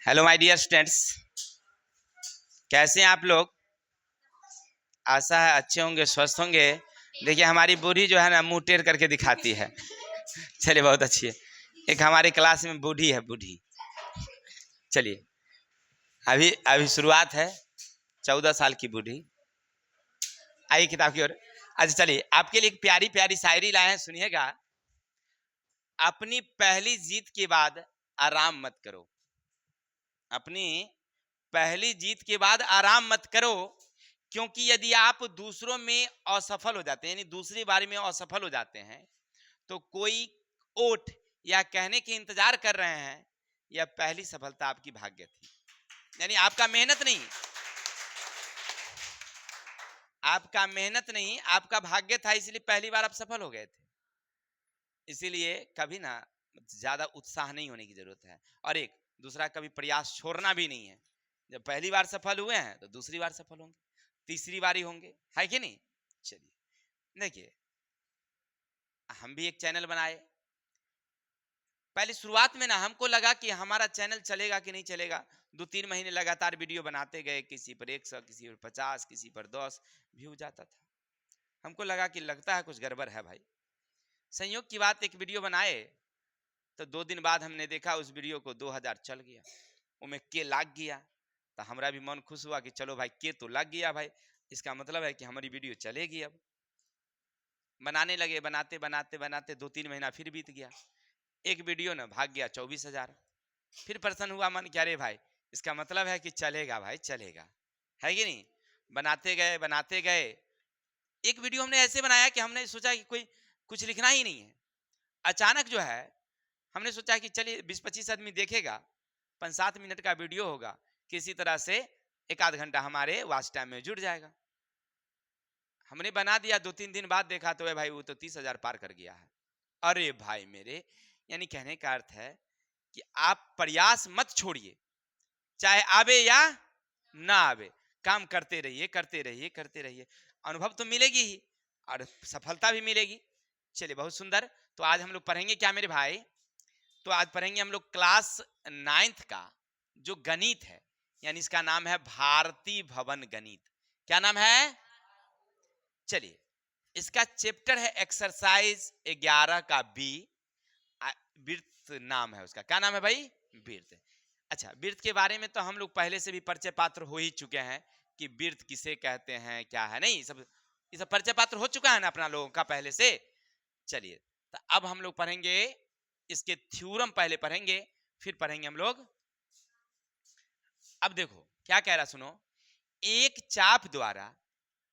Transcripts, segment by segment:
Hello my dear students, कैसे हैं आप लोग। आशा है अच्छे होंगे, स्वस्थ होंगे। देखिए हमारी बूढ़ी जो है ना मुंह टेढ़ करके दिखाती है। चलिए बहुत अच्छी है। एक हमारी क्लास में बूढ़ी है, बूढ़ी। चलिए अभी अभी शुरुआत है। 14 साल की बूढ़ी। आइए किताब की ओर। अच्छा चलिए आपके लिए एक प्यारी प्यारी शायरी लाए हैं, सुनिएगा। अपनी पहली जीत के बाद आराम मत करो। अपनी पहली जीत के बाद आराम मत करो, क्योंकि यदि आप दूसरों में असफल हो जाते हैं, यानी दूसरी बारी में असफल हो जाते हैं, तो कोई ओट या कहने के इंतजार कर रहे हैं यह पहली सफलता आपकी भाग्य थी। यानी आपका मेहनत नहीं, आपका मेहनत नहीं, आपका भाग्य था, इसलिए पहली बार आप सफल हो गए थे। इसीलिए कभी ना ज्यादा उत्साह नहीं होने की जरूरत है। और एक दूसरा, कभी प्रयास छोड़ना भी नहीं है। जब पहली बार सफल हुए हैं तो दूसरी बार सफल होंगे, तीसरी बारी होंगे, है कि नहीं। चलिए देखिए, हम भी एक चैनल बनाए। पहले शुरुआत में ना हमको लगा कि हमारा चैनल चलेगा कि नहीं चलेगा। 2-3 महीने लगातार वीडियो बनाते गए, किसी पर 100, किसी पर 50, किसी पर 10 व्यू जाता था। हमको लगा कि लगता है कुछ गड़बड़ है भाई। संयोग की बात, एक वीडियो बनाए तो 2 दिन बाद हमने देखा उस वीडियो को 2000 चल गया, उनमें के लाग गया। तो हमारा भी मन खुश हुआ कि चलो भाई, के तो लग गया भाई, इसका मतलब है कि हमारी वीडियो चलेगी। अब बनाने लगे, बनाते बनाते बनाते 2-3 महीना फिर बीत गया। एक वीडियो ना भाग गया 24,000। फिर प्रसन्न हुआ मन, क्या रे भाई, इसका मतलब है कि चलेगा भाई, चलेगा, है कि नहीं। बनाते गए बनाते गए। एक वीडियो हमने ऐसे बनाया कि हमने सोचा कि कोई कुछ लिखना ही नहीं है। अचानक जो है हमने सोचा कि चलिए 20-25 आदमी देखेगा, 5-7 मिनट का वीडियो होगा, किसी तरह से 1 आध घंटा हमारे वॉच टाइम में जुड़ जाएगा। हमने बना दिया, 2-3 दिन बाद देखा तो भाई वो तो 30,000 पार कर गया है। अरे भाई मेरे, यानी कहने का अर्थ है कि आप प्रयास मत छोड़िए, चाहे आवे या ना आवे, काम करते रहिए करते रहिए करते रहिए। अनुभव तो मिलेगी ही और सफलता भी मिलेगी। चलिए बहुत सुंदर। तो आज हम लोग पढ़ेंगे क्या मेरे भाई, तो आज पढ़ेंगे हम लोग क्लास 9th का जो गणित है, यानी इसका नाम है भारती भवन गणित। क्या नाम है? चलिए, इसका चैप्टर है एक्सरसाइज 11 का बी। वृत्त नाम है उसका। क्या नाम है भाई? वृत्त। अच्छा, वृत्त के बारे में तो हम लोग पहले से भी परिचय पात्र हो ही चुके हैं कि वृत्त किसे कहते हैं, क्या है, नहीं सब ये सब परिचय पात्र हो चुका है ना अपना लोगों का पहले से। चलिए, तो अब हम लोग पढ़ेंगे इसके थ्योरम, पहले पढ़ेंगे फिर पढ़ेंगे हम लोग। अब देखो क्या कह रहा, सुनो। एक चाप द्वारा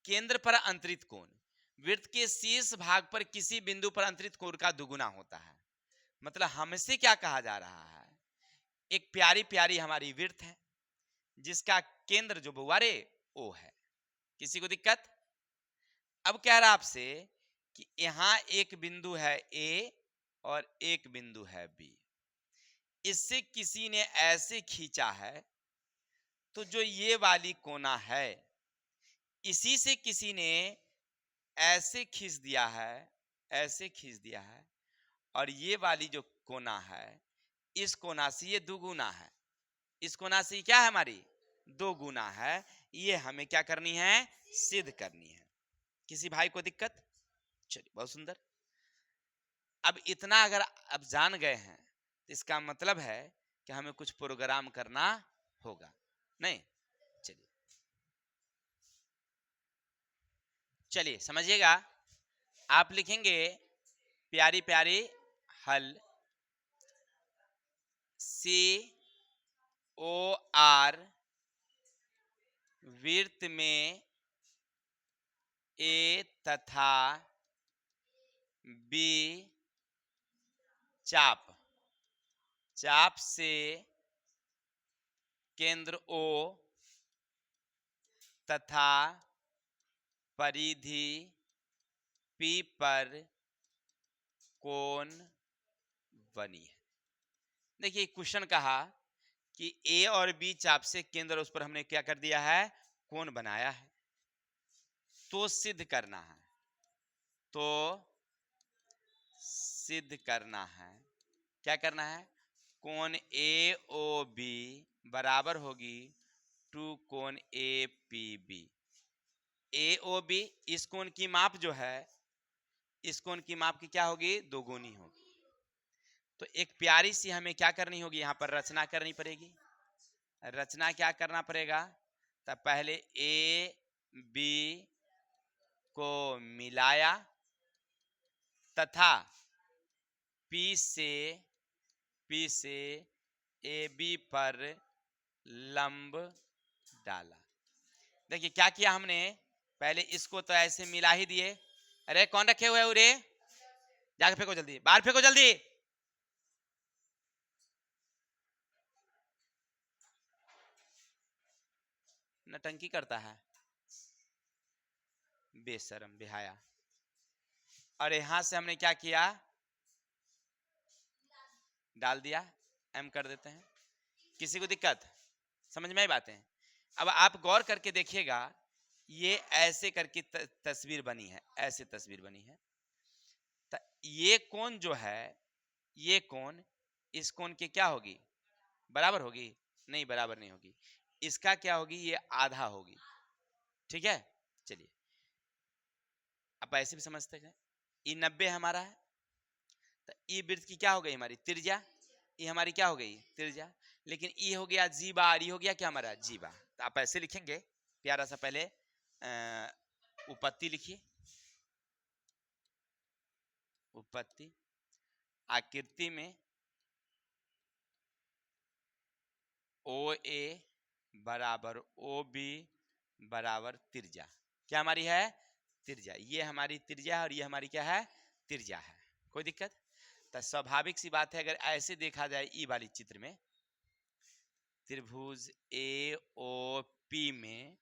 केंद्र पर अंतरित कोण वृत्त के शीर्ष भाग पर किसी बिंदु पर अंतरित कोण का दुगुना होता है। मतलब हमसे क्या कहा जा रहा है, एक प्यारी प्यारी हमारी वृत्त है जिसका केंद्र जो बुआ रे ओ है। किसी को दिक्कत? अब कह रहा आपसे कि यहां एक बिंदु है ए और एक बिंदु है बी, इससे किसी ने ऐसे खींचा है तो जो ये वाली कोना है, इसी से किसी ने ऐसे खींच दिया है, ऐसे खींच दिया है, और ये वाली जो कोना है, इस कोना से ये दुगुना है, इस कोना से क्या है हमारी, 2 गुना है। ये हमें क्या करनी है, सिद्ध करनी है। किसी भाई को दिक्कत? चलिए बहुत सुंदर। अब इतना अगर अब जान गए हैं तो इसका मतलब है कि हमें कुछ प्रोग्राम करना होगा, नहीं। चलिए चलिए समझिएगा। आप लिखेंगे प्यारी प्यारी हल COR वृत्त में ए तथा बी चाप, चाप से केंद्र O तथा परिधि P पर कोण बनी है। देखिए क्वेश्चन कहा कि ए और बी चाप से केंद्र, उस पर हमने क्या कर दिया है, कोण बनाया है। तो सिद्ध करना है, तो सिद्ध करना है, क्या करना है, कोण ए ओ बी बराबर होगी 2 कोण A P B. A O B इस कोण की माप जो है, इस कोण की माप की क्या होगी, दोगुनी होगी। तो एक प्यारी सी हमें क्या करनी होगी, यहां पर रचना करनी पड़ेगी। रचना क्या करना पड़ेगा, तो पहले ए बी को मिलाया तथा पी से ए बी पर लंब डाला। देखिए क्या किया हमने, पहले इसको तो ऐसे मिला ही दिए। अरे कौन रखे हुए उरे, जाके फेंको जल्दी, बाहर फेंको जल्दी। नटंकी करता है, बेशरम बेहाया। और यहां से हमने क्या किया, डाल दिया, एम कर देते हैं। किसी को दिक्कत समझ में आई बातें? अब आप गौर करके देखिएगा, ये ऐसे करके तस्वीर बनी है, ऐसे तस्वीर बनी है। तो ये कोण जो है, ये कोण इस कोण के क्या होगी, बराबर होगी? नहीं, बराबर नहीं होगी। इसका क्या होगी, ये आधा होगी। ठीक है, चलिए अब ऐसे भी समझते हैं। ये 90 हमारा है, तो ई वृत्त की क्या हो गई, हमारी त्रिज्या। ये हमारी क्या हो गई, त्रिज्या। लेकिन ई हो गया जी बार, ई हो गया क्या हमारा, जी बार। तो आप ऐसे लिखेंगे प्यारा सा, पहले उपपत्ति लिखिए, उपपत्ति। आकृति में ओ ए बराबर ओ बी बराबर त्रिज्या, क्या हमारी है, त्रिज्या। ये हमारी त्रिज्या है और ये हमारी क्या है, त्रिज्या है। कोई दिक्कत? तो स्वाभाविक सी बात है, अगर ऐसे देखा जाए ई वाली चित्र में, त्रिभुज ए ओ पी में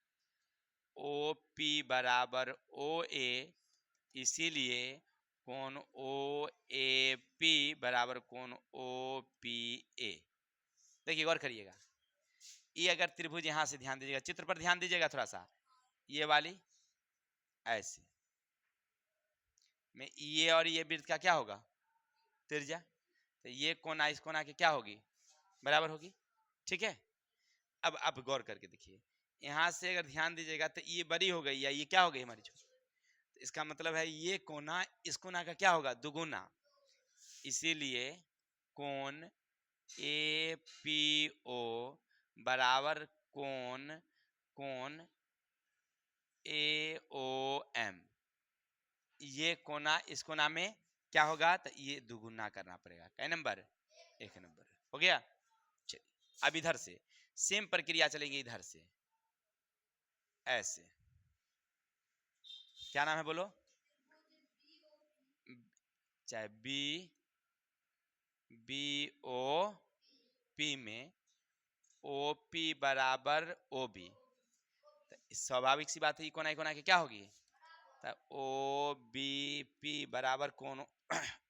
ओ पी बराबर ओ ए, इसीलिए कोण ओ ए पी बराबर कोण ओ पी ए। देखिए गौर करिएगा, ये अगर त्रिभुज, यहां से ध्यान दीजिएगा, चित्र पर ध्यान दीजिएगा थोड़ा सा, ये वाली ऐसे में ये और ये वृत्त का क्या होगा, त्रिज्या। तो ये कोना इस कोना के क्या होगी, बराबर होगी। ठीक है, अब गौर करके देखिए, यहां से अगर ध्यान दीजिएगा तो ये बड़ी हो गई या ये क्या हो गई, हमारी छोटी। तो इसका मतलब है ये कोना इस कोना का क्या होगा, दुगुना। इसीलिए कोण ए पी ओ बराबर कोण कोण ए ओ एम। ये कोना इस कोना में क्या होगा, तो ये दुगुना करना पड़ेगा। कै नंबर, 1 नंबर हो गया। चलिए अब इधर से सेम प्रक्रिया चलेंगे, इधर से ऐसे, क्या नाम है बोलो, चाहे बी ओ पी में ओ पी बराबर ओ बी। स्वाभाविक सी बात है, कोना कोना के क्या होगी, ओ बी पी बराबर कोण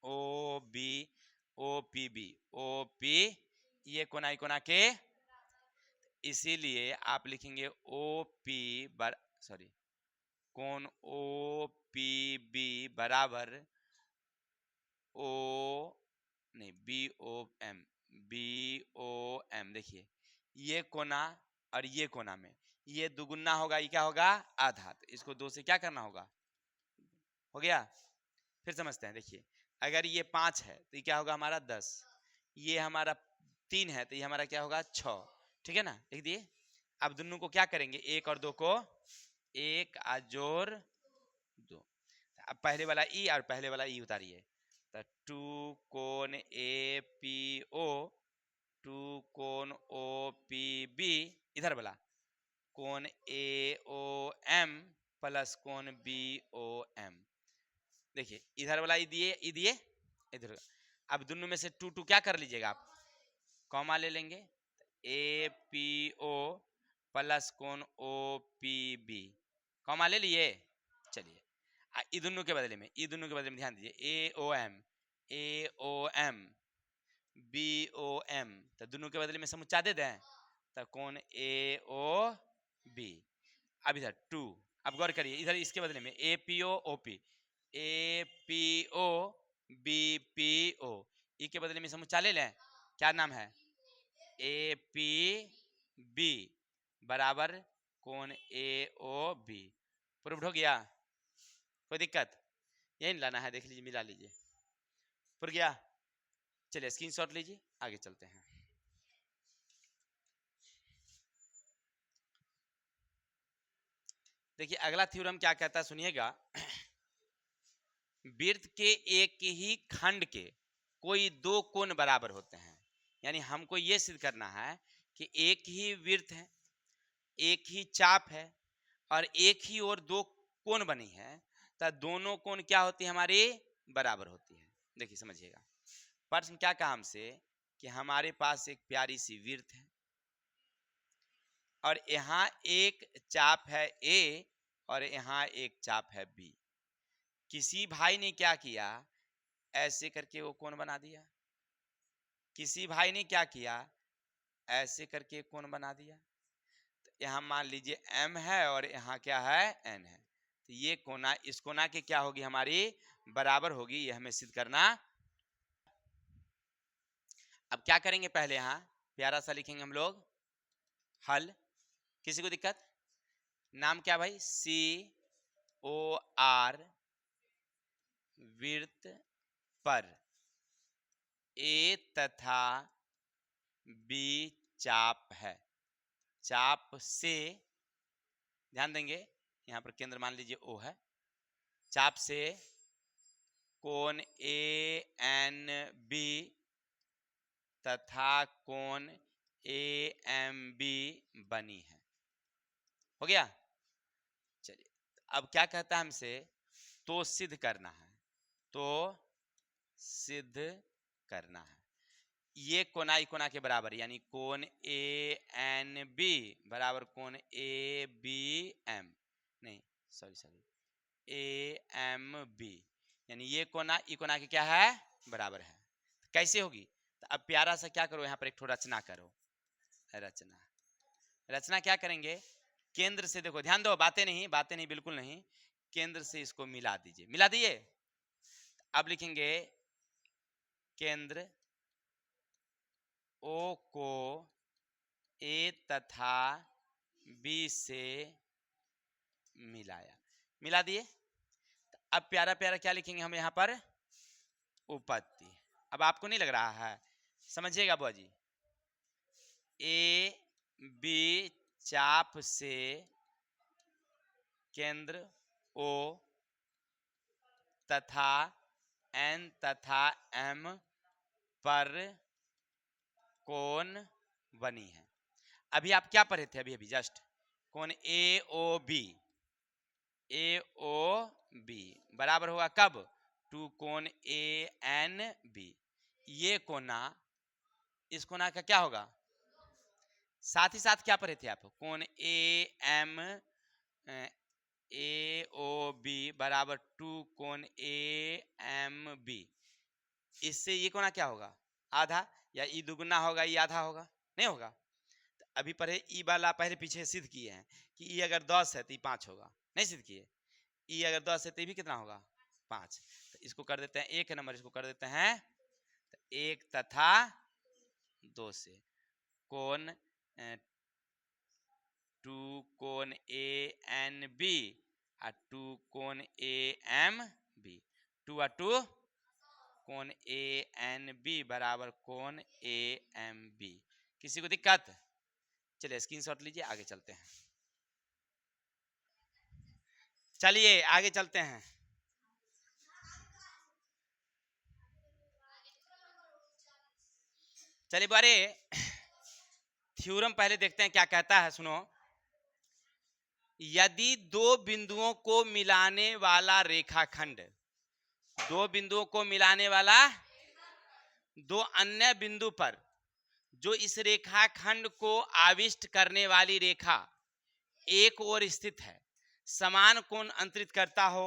O B O P B O P, ये कोना कोना के। इसीलिए आप लिखेंगे ओ पी सॉरी कोण ओ पी बी बराबर ओ नहीं बी ओ एम। देखिए ये कोना और ये कोना में ये दुगुना होगा, ये क्या होगा, आधा। तो इसको 2 से क्या करना होगा, हो गया। फिर समझते हैं, देखिए अगर ये 5 है तो ये क्या होगा हमारा 10, ये हमारा 3 है तो ये हमारा क्या होगा 6। ठीक है ना, लिख दिए। अब दोनों को क्या करेंगे, 1 और 2 को 1 जोड़ 2। अब पहले वाला ई और पहले वाला ई उतारिए, तो 2 कोण ए पी ओ 2 कोण ओ पी बी, इधर वाला कोण ए ओ एम प्लस कोण बी ओ एम। देखिए इधर वाला ई दिए इधर। अब दोनों में से 2 2 क्या कर लीजिएगा आप, कॉमा ले लेंगे, ए पी ओ प्लस कोण ओ पी बी, कॉमा ले लिए। चलिए ई दोनों के बदले में, ई दोनों के बदले में ध्यान दीजिए, A O M B O M, तो दोनों के बदले में समुच्चा दे दें, तो कोण ए ओ बी। अब इधर 2, अब गौर करिए, इधर इसके बदले में A P O P, A P O B P O, E के बदले में समुच्चा ले लें, क्या नाम है, ए पी बी बराबर कोण ए ओ बी। प्रूव्ड हो गया, कोई दिक्कत, यही लाना है, देख लीजिए मिला लीजिए, पुर गया। चलिए स्क्रीनशॉट लीजिए, आगे चलते हैं। देखिए अगला थ्योरम क्या कहता है, सुनिएगा। वृत्त के एक ही खंड के कोई दो कोण बराबर होते हैं, यानी हमको ये सिद्ध करना है कि एक ही वृत्त है, एक ही चाप है और एक ही और दो कोण बनी है, तो दोनों कोण क्या होती है, हमारी बराबर होती है। देखिए समझिएगा, प्रश्न क्या कहा हमसे कि हमारे पास एक प्यारी सी वृत्त है और यहाँ एक चाप है ए और यहाँ एक चाप है बी। किसी भाई ने क्या किया, ऐसे करके वो कोण बना दिया, किसी भाई ने क्या किया, ऐसे करके कोण बना दिया। तो यहाँ मान लीजिए m है और यहाँ क्या है, n है, तो ये कोना इस कोना के क्या होगी, हमारी बराबर होगी, ये हमें सिद्ध करना। अब क्या करेंगे, पहले यहाँ प्यारा सा लिखेंगे हम लोग हल। किसी को दिक्कत, नाम क्या भाई, सी ओ आर, वृत्त पर ए तथा बी चाप है, चाप से, ध्यान देंगे यहाँ पर केंद्र मान लीजिए ओ है, चाप से कोण ए एन बी तथा कोण ए एम बी बनी है। हो गया। चलिए अब क्या कहता है हमसे, तो सिद्ध करना है, तो सिद्ध करना है ये कोना कोना के बराबर, यानी कोण ए एन बी बराबर कोण ए बी एम, नहीं सॉरी ए एम बी, यानी ये कोना कोना के क्या है, बराबर है। कैसे होगी, तो अब प्यारा सा क्या करो, यहाँ पर एक थोड़ा रचना करो, रचना, रचना क्या करेंगे, केंद्र से, देखो ध्यान दो, बातें नहीं बिल्कुल नहीं, केंद्र से इसको मिला दीजिए, मिला दिए। अब लिखेंगे केंद्र ओ को ए तथा बी से मिलाया, मिला दिए। अब प्यारा प्यारा क्या लिखेंगे हम यहाँ पर, उपपत्ति। अब आपको नहीं लग रहा है, समझिएगा बुआ जी, ए बी चाप से केंद्र ओ तथा एन तथा एम पर कोण बनी है। अभी आप क्या पढ़े थे, अभी अभी जस्ट कोण ए O B, A O B बराबर होगा कब, टू कोण ए एन बी। ये कोना इस कोना का क्या होगा, साथ ही साथ क्या पढ़े थे आप, कोण A M A O B बराबर टू कोण ए एम बी। इससे ये कोना क्या होगा, आधा, या ई दुगुना होगा, ई आधा होगा, नहीं होगा। तो अभी पढ़े ई वाला पहले पीछे सिद्ध किए हैं कि ई अगर 10 है तो ई 5 होगा, नहीं सिद्ध किए, ई अगर 10 है तो ये भी कितना होगा, 5। तो इसको कर देते हैं 1 नंबर, इसको कर देते हैं 1 तथा 2 से कोण टू कोण ए एन बी और टू कोण ए एम बी, टू और टू कोण ए एन बी बराबर कोण ए एम बी। किसी को दिक्कत, चलिए स्क्रीनशॉट लीजिए, आगे चलते हैं। चलिए आगे चलते हैं। चलिए बारे थ्योरम पहले देखते हैं क्या कहता है, सुनो। यदि दो बिंदुओं को मिलाने वाला रेखाखंड, दो बिंदुओं को मिलाने वाला, दो अन्य बिंदु पर जो इस रेखाखंड को आविष्ट करने वाली रेखा एक ओर स्थित है, समान कोण अंतरित करता हो,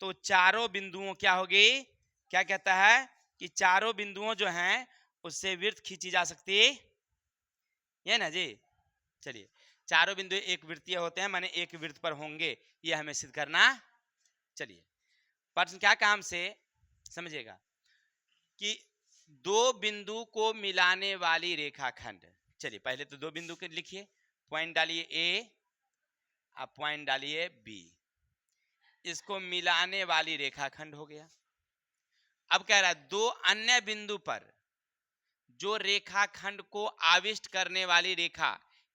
तो चारों बिंदुओं क्या होगी, क्या कहता है कि चारों बिंदुओं जो हैं उससे वृत्त खींची जा सकती है ना जी। चलिए चारों बिंदु एक वृत्तीय होते हैं, माने एक वृत्त पर होंगे, ये हमें सिद्ध करना। चलिए प्रश्न क्या काम से समझिएगा कि दो बिंदु को मिलाने वाली रेखाखंड। चलिए पहले तो दो बिंदु के लिखिए, पॉइंट डालिए ए, आप पॉइंट डालिए बी, इसको मिलाने वाली रेखाखंड हो गया। अब कह रहा है दो अन्य बिंदु पर जो रेखाखंड को आविष्ट करने वाली रेखा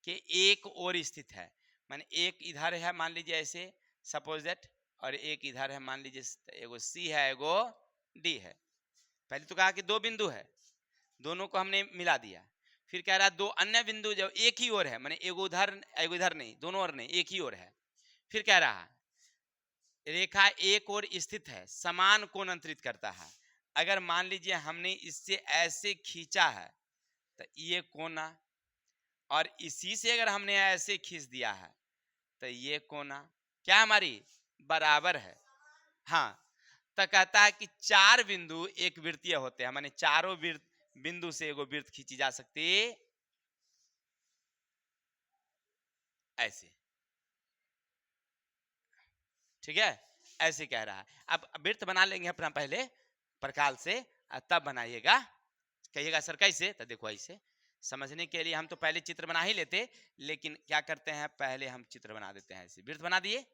के एक ओर स्थित है, माने एक इधर है मान लीजिए ऐसे सपोज दैट, और एक इधर है मान लीजिए एगो सी है एगो डी है। पहले तो कहा कि दो बिंदु है, दोनों को हमने मिला दिया। फिर कह रहा है दो अन्य बिंदु जो एक ही ओर है, माने एगो इधर नहीं, दोनों ओर नहीं, एक ही ओर है। फिर कह रहा है रेखा एक ओर स्थित है, समान कोण अंतरित करता है। अगर मान लीजिए हमने इससे ऐसे खींचा है तो ये कोना, और इसी से अगर हमने ऐसे खींच दिया है तो ये कोना क्या हमारी बराबर है। हाँ, तो कहता है कि चार बिंदु एक वृत्तीय होते हैं, माने चारों बिंदु से एगो वृत्त खींची जा सकती ऐसे, ठीक है, ऐसे कह रहा है। अब वृत्त बना लेंगे अपना पहले प्रकाल से, तब बनाइएगा। कहिएगा सर कैसे, तो देखो ऐसे समझने के लिए हम तो पहले चित्र बना ही लेते, लेकिन क्या करते हैं पहले हम चित्र बना देते हैं। ऐसे वृत्त बना दिए,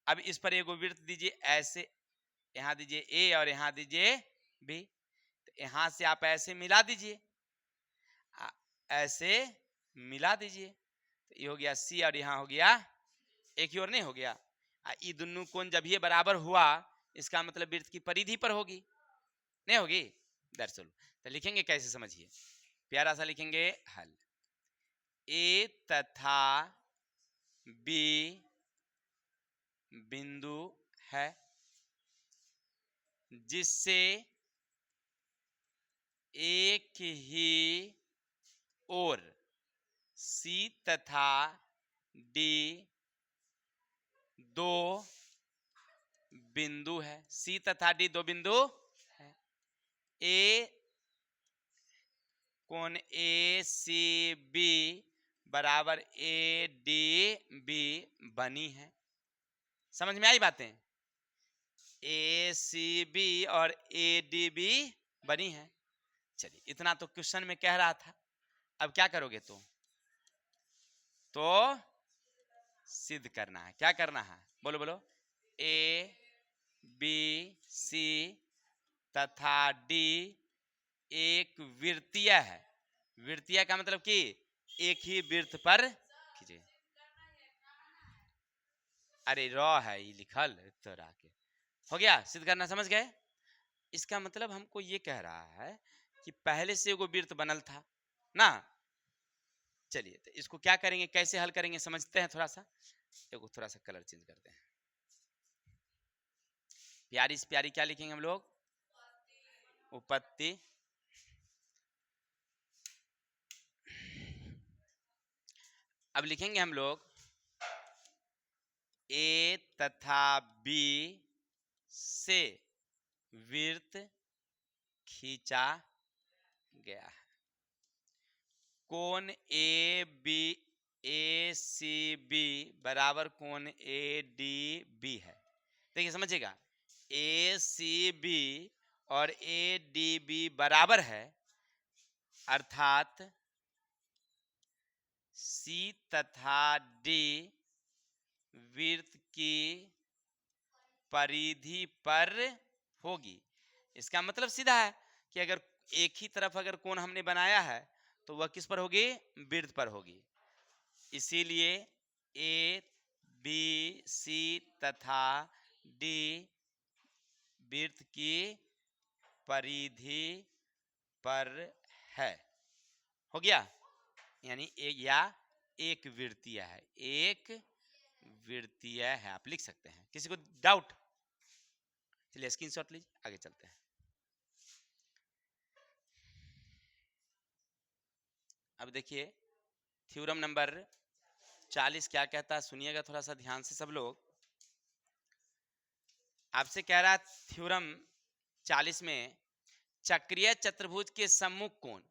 अब इस पर एगो वृत्त दीजिए ऐसे, यहाँ दीजिए ए और यहाँ दीजिए बी, तो यहाँ से आप ऐसे मिला दीजिए, ऐसे मिला दीजिए, तो ये हो गया सी और यहाँ हो गया एक ही और नहीं हो गया। ये दोनों कोण जब ये बराबर हुआ इसका मतलब वृत्त की परिधि पर होगी, नहीं होगी, दरअसल तो लिखेंगे कैसे समझिए, प्यारा सा लिखेंगे हल। ए तथा बी बिंदु है जिससे एक ही ओर सी तथा डी दो बिंदु है, सी तथा डी दो बिंदु है। ए कोण ए सी बी बराबर ए डी बी बनी है। समझ में आई बातें, ए सी बी और ए डी बी बनी है। चलिए इतना तो क्वेश्चन में कह रहा था, अब क्या करोगे तो सिद्ध करना है। क्या करना है बोलो बोलो, ए बी सी तथा डी एक वृत्तीय है। वृत्तीय का मतलब कि एक ही वृत्त पर खींचे, अरे रॉ है ये लिखल तो के हो गया, सिद्ध करना समझ गए। इसका मतलब हमको ये कह रहा है कि पहले से एगो वृत्त बनल था ना। चलिए तो इसको क्या करेंगे, कैसे हल करेंगे समझते हैं। थोड़ा सा एगो थोड़ा सा कलर चेंज करते हैं। प्यारी से प्यारी क्या लिखेंगे हम लोग, उपपत्ति। अब लिखेंगे हम लोग ए तथा बी से वृत्त खींचा गया है। कोण A B A C B बराबर कोण ए डी बी है। देखिए समझिएगा, ए सी बी और ए डी बी बराबर है, अर्थात सी तथा डी वृत्त की परिधि पर होगी। इसका मतलब सीधा है कि अगर एक ही तरफ अगर कोण हमने बनाया है तो वह किस पर होगी, वृत्त पर होगी। इसीलिए ए बी सी तथा डी वृत्त की परिधि पर है। हो गया, यानी या एक वृत्तीय है, एक वृत्तीय है, आप लिख सकते हैं। किसी को डाउट, चलिए स्क्रीनशॉट लीजिए, आगे चलते हैं। अब देखिए थ्योरम नंबर 40 क्या कहता है, सुनिएगा थोड़ा सा ध्यान से सब लोग। आपसे कह रहा है थ्योरम 40 में चक्रीय चतुर्भुज के सम्मुख कोण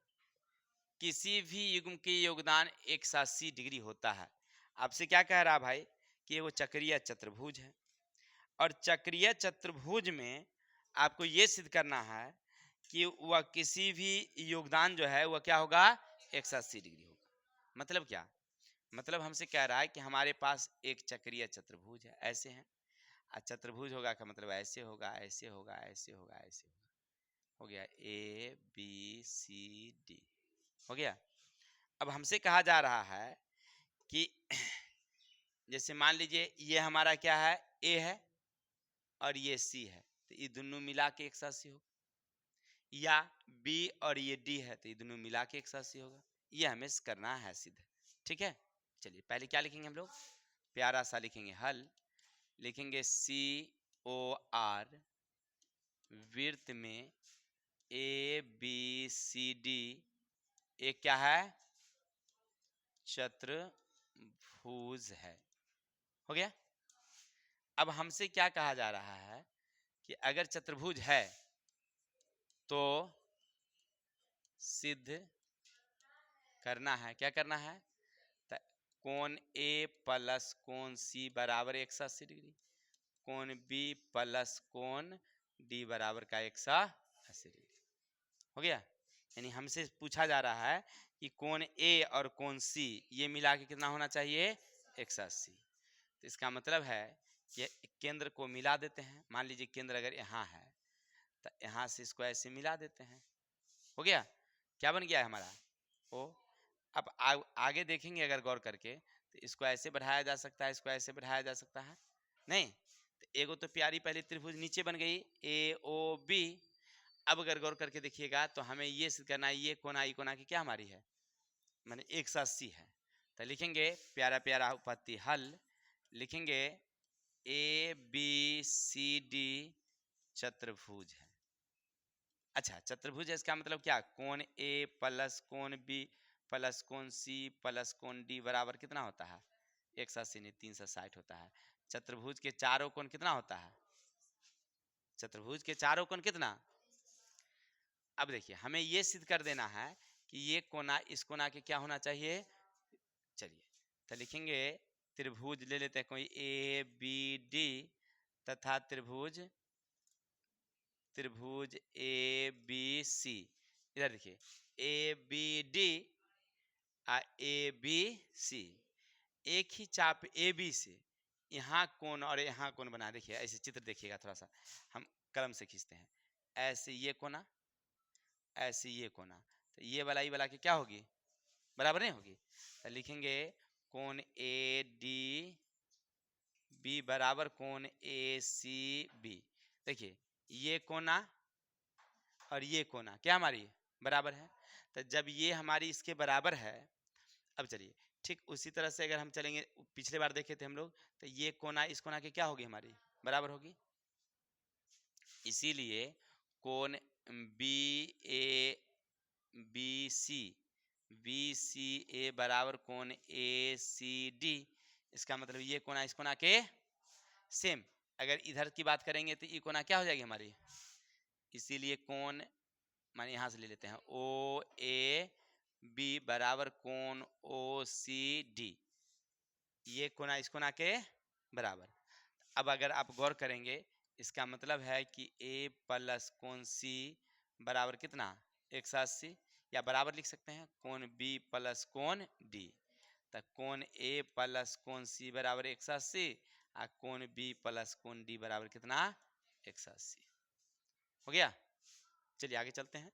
किसी भी युग्म के योगदान 180 डिग्री होता है। आपसे क्या कह रहा भाई कि वो चक्रीय चतुर्भुज है, और चक्रीय चतुर्भुज में आपको ये सिद्ध करना है कि वह किसी भी योगदान जो है वह क्या होगा 180 डिग्री होगा। मतलब क्या, मतलब हमसे कह रहा है कि हमारे पास एक चक्रीय चतुर्भुज है, ऐसे हैं, चतुर्भुज होगा का मतलब ऐसे होगा, ऐसे होगा, ऐसे होगा, ऐसे होगा, हो गया ए बी सी डी, हो गया। अब हमसे कहा जा रहा है कि जैसे मान लीजिए ये हमारा क्या है, ए है और ये सी है, तो ये दोनों मिला के 180 होगा, या बी और ये डी है तो ये दोनों मिला के 180 होगा। ये हमें करना है सिद्ध, ठीक है। चलिए पहले क्या लिखेंगे हम लोग, प्यारा सा लिखेंगे हल, लिखेंगे सी ओ आर, वृत्त में ए बी सी डी एक क्या है, चतुर्भुज है, हो गया। अब हमसे क्या कहा जा रहा है कि अगर चतुर्भुज है तो सिद्ध करना है, क्या करना है, कोण ए प्लस कोण सी बराबर 180 डिग्री, कोण बी प्लस कोण डी बराबर का 180 डिग्री, हो गया। यानी हमसे पूछा जा रहा है कि कोण ए और कोण सी ये मिला के कितना होना चाहिए 180। तो इसका मतलब है कि केंद्र को मिला देते हैं, मान लीजिए केंद्र अगर यहाँ है तो यहाँ से इसको ऐसे मिला देते हैं, हो गया। क्या बन गया है हमारा ओ। अब आगे देखेंगे अगर गौर करके तो इसको ऐसे बढ़ाया जा सकता है, इसको ऐसे बढ़ाया जा सकता है, नहीं तो एगो तो प्यारी पहले त्रिभुज नीचे बन गई ए ओ बी। अब अगर गौर करके देखिएगा तो हमें ये सिद्ध करना है ये कोना ई कोना की क्या हमारी है, माने 180 है। तो लिखेंगे प्यारा प्यारा उपपत्ति हल, लिखेंगे ए बी सी डी चतुर्भुज है। अच्छा चतुर्भुज है इसका मतलब क्या, कोण ए प्लस कोण बी प्लस कोण सी प्लस कोण डी बराबर कितना होता है 180 नहीं 360 होता है। चतुर्भुज के चारों कोण कितना होता है, चतुर्भुज के चारों कोण कितना। अब देखिए हमें ये सिद्ध कर देना है कि ये कोना इस कोना के क्या होना चाहिए। चलिए तो लिखेंगे त्रिभुज ले लेते हैं कोई ए बी डी तथा त्रिभुज त्रिभुज ए बी सी। इधर देखिए A B D A B C, एक ही चाप ए बी से यहाँ कोण और यहाँ कोण बना, देखिए ऐसे चित्र देखिएगा, थोड़ा सा हम कलम से खींचते हैं, ऐसे ये कोना ऐसे ये कोना, तो ये वाला की क्या होगी बराबर नहीं होगी। तो लिखेंगे कोण ए डी बी बराबर कोण ए सी बी। देखिए ये कोना और ये कोना क्या हमारी बराबर है, तो जब ये हमारी इसके बराबर है, अब चलिए ठीक उसी तरह से अगर हम चलेंगे पिछले बार देखे थे हम लोग, तो ये कोना इस कोना की क्या होगी हमारी बराबर होगी। इसीलिए कोण बी ए बी सी ए बराबर कोण ए सी डी, इसका मतलब ये कोना इस कोना के सेम। अगर इधर की बात करेंगे तो ये कोना क्या हो जाएगी हमारी, इसीलिए कोण माने यहां से ले लेते हैं ओ ए बी बराबर कोण ओ सी डी, ये कोना इस कोना के बराबर। अब अगर आप गौर करेंगे इसका मतलब है कि ए प्लस कोण सी बराबर कितना 180, या बराबर लिख सकते हैं कोण बी प्लस कोण डी। तो कोण ए प्लस कोण सी बराबर 180 और कोण बी प्लस कोण डी बराबर कितना 180, हो गया। चलिए आगे चलते हैं।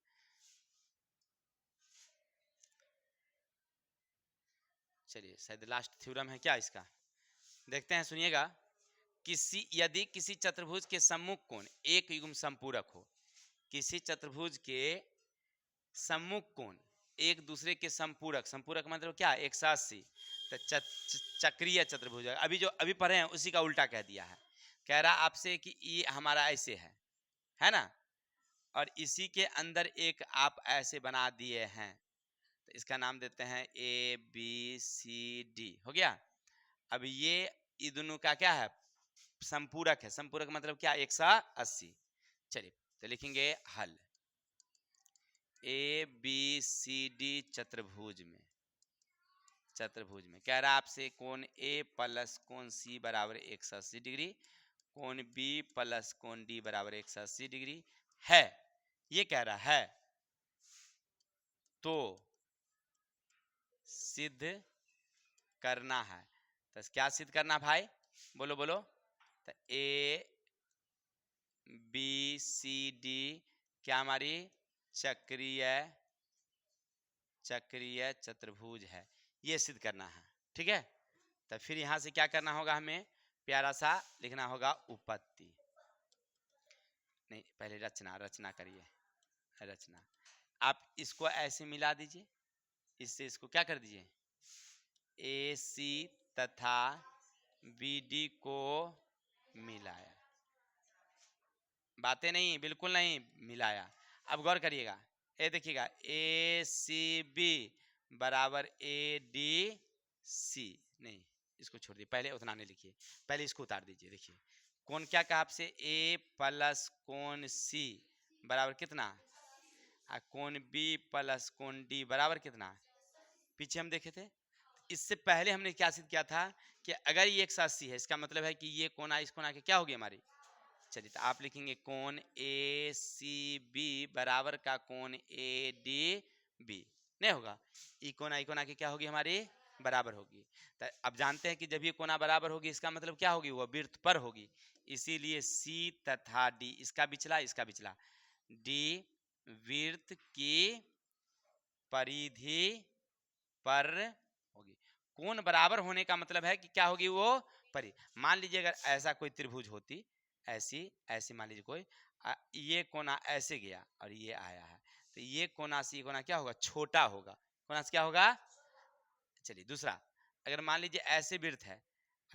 चलिए शायद लास्ट थ्योरम है क्या इसका, देखते हैं सुनिएगा। यदि किसी चतुर्भुज के सम्मुख कोण एक युग्म संपूरक हो, किसी चतुर्भुज के सम्मुख कोण एक दूसरे के संपूरक, संपूरक मतलब क्या 180, तो चक्रीय चतुर्भुज, अभी जो अभी पढ़े हैं उसी का उल्टा कह दिया है। कह रहा आपसे कि ये हमारा ऐसे है ना, और इसी के अंदर एक आप ऐसे बना दिए हैं, तो इसका नाम देते हैं ए बी सी डी, हो गया। अब ये दोनों का क्या है संपूरक है, संपूरक मतलब क्या 180। चलिए तो लिखेंगे हल ए बी सी डी चतुर्भुज में कह रहा आपसे कोण ए प्लस कोण सी बराबर 180 डिग्री, कोण बी प्लस कोण डी बराबर 180 डिग्री है, ये कह रहा है तो सिद्ध करना है। तो क्या सिद्ध करना भाई, बोलो बोलो। तो ए बी सी डी क्या हमारी चक्रीय चतुर्भुज है, ये सिद्ध करना है। ठीक है, तो फिर यहां से क्या करना होगा, हमें प्यारा सा लिखना होगा उपपत्ति, नहीं पहले रचना करिए, रचना। आप इसको ऐसे मिला दीजिए, इससे इसको क्या कर दीजिए, ए सी तथा बी डी को मिलाया, बातें नहीं, बिल्कुल नहीं मिलाया। अब गौर करिएगा, ये देखिएगा ए सी बी बराबर ए डी सी, नहीं इसको छोड़ दिए, पहले उतना नहीं लिखिए, पहले इसको उतार दीजिए। देखिए कौन क्या कहा आपसे, ए प्लस कौन सी बराबर कितना, कौन बी प्लस कौन डी बराबर कितना, पीछे हम देखे थे। इससे पहले हमने क्या सिद्ध किया था कि अगर ये 180 है, इसका मतलब है कि ये कोना इस कोना के क्या होगी हमारी। चलिए तो आप लिखेंगे कोण ए सी बी बराबर का कोण ए डी बी, नहीं होगा, ई कोना की क्या होगी हमारी, बराबर होगी। तो अब जानते हैं कि जब ये कोना बराबर होगी, इसका मतलब क्या होगी, वो वृत्त पर होगी। इसीलिए सी तथा डी, इसका बिचला डी वृत्त की परिधि पर होगी। कोण बराबर होने का मतलब है कि क्या होगी वो मान लीजिए अगर ऐसा कोई त्रिभुज होती, ऐसी मान लीजिए कोई, ये कोना ऐसे गया और ये आया है, तो ये कोना से ये कोना क्या होगा, छोटा होगा, कोना से क्या होगा। चलिए दूसरा, अगर मान लीजिए ऐसे वृत्त है,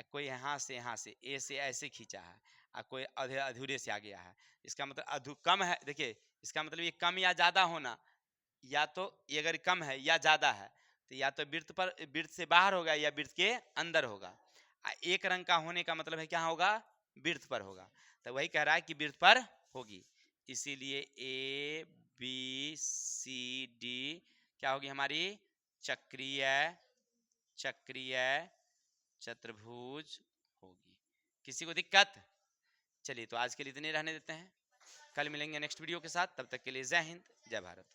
कोई यहाँ से ए से ऐसे खींचा है, कोई अधूरे से आ गया है, इसका मतलब कम है। देखिए इसका मतलब ये कम या ज्यादा होना, या तो ये अगर कम है या ज्यादा है, तो या तो वृत्त से बाहर होगा या वृत्त के अंदर होगा। एक रंग का होने का मतलब है क्या होगा, वृत्त पर होगा। तो वही कह रहा है कि वृत्त पर होगी, इसीलिए ए बी सी डी क्या होगी हमारी, चक्रीय चतुर्भुज होगी। किसी को दिक्कत। चलिए तो आज के लिए इतने रहने देते हैं, कल मिलेंगे नेक्स्ट वीडियो के साथ, तब तक के लिए जय हिंद जय भारत।